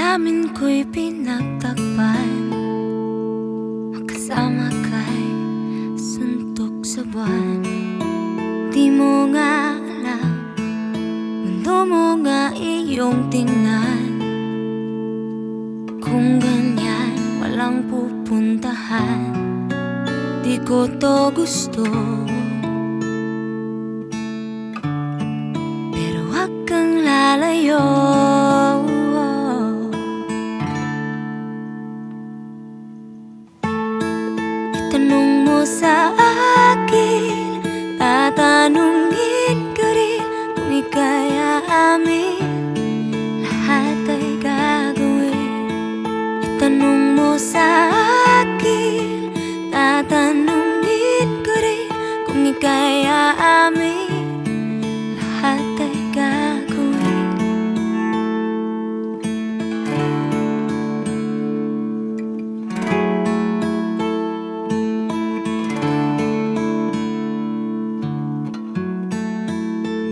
Damdamin ko'y pinagtakpan, magkasama kay suntok sa buwan. Di mo nga alam, mundo mo nga iyong tingnan. Kung ganyan, walang pupuntahan, di ko to gusto. Pero wag kang lalayo. Itanong mo sa akin, tatanungin ka rin kung ika'y aamin, lahat ay gagawin. Itanong mo sa akin, tatanungin ka rin kung ika'y aamin, lahat ay gagawin.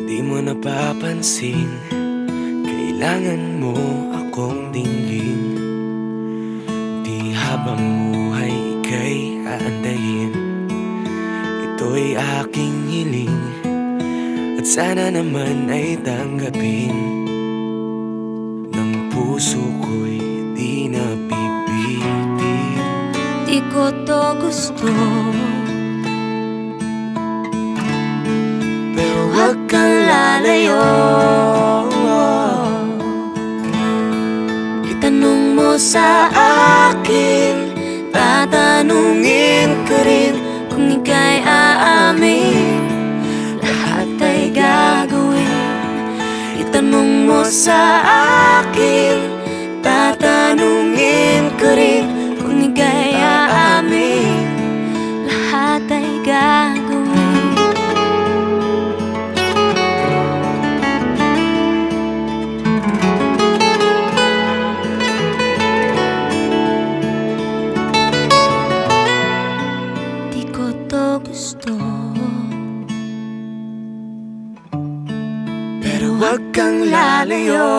Di mo napapansin, kailangan mo akong dinggin. Di habang buhay ika'y aandahin. Ito'y aking hiling, at sana naman ay tanggapin ng puso ko'y di napipitin. Di ko to gusto, pero wag kang lalayo. itanong mo sa akin, tatanungin ka rin kung ika'y aamin, lahat ay gagawin. Itanong mo sa akin, tatanungin ka rin kung ika'y aamin, lahat ay gagawin. Di ko to gusto, Pero wag kang lalayo.